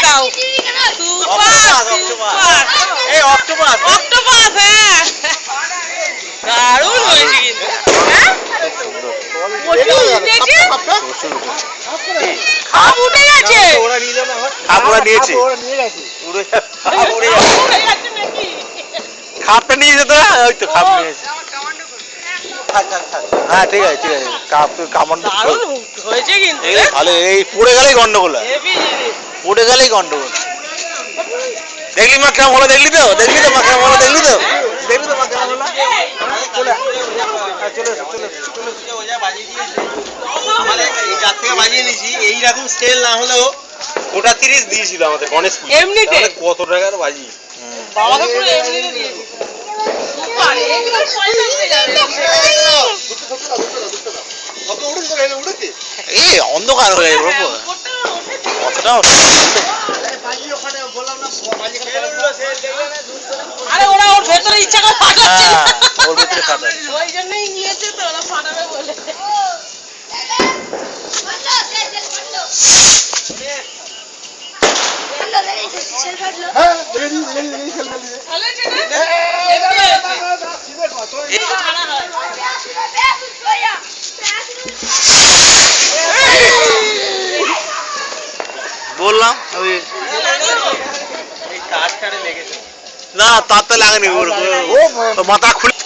দাও এই octopus octopus হ্যাঁ দারুণ হয়েছে কিন্তু হ্যাঁ খাপ উঠে গেছে ওরা নিয়ে যাবে ওরা নিয়েছে খাপটা নিয়ে যেত না ওই তো খাপ নিয়েছে হ্যাঁ ঠিক আছে কাপ কামড় হয়েছে কিন্তু ভালো এই পড়ে গেলেই গন্ডগোল পড়ে গেলেই গন্ডগোল দেখলি মা কেমন হলো দেখলি তো মা কেমন হলো দেখলি তো মা কেমন হলো চলে বাজিয়ে নিয়েছি এইরকম সেল না হলেও ওটা 30 দিয়েছিল আমাদের গণেশ পুজো এমনিতে কত টাকার বাজি বাবাকে পুরো এমনিতে দিয়েছে এই অন্ধকার হয়ে যাবে অতটা আরে ওরা ওর ভেতরে ইচ্ছা করে ফাটাচ্ছে ওর ভিতরে ফাটায় ওই জন্যই নিয়েছে তো ওরা ফাটাবে বলে বললাম না তার তো লাগেনি মাথা খুলে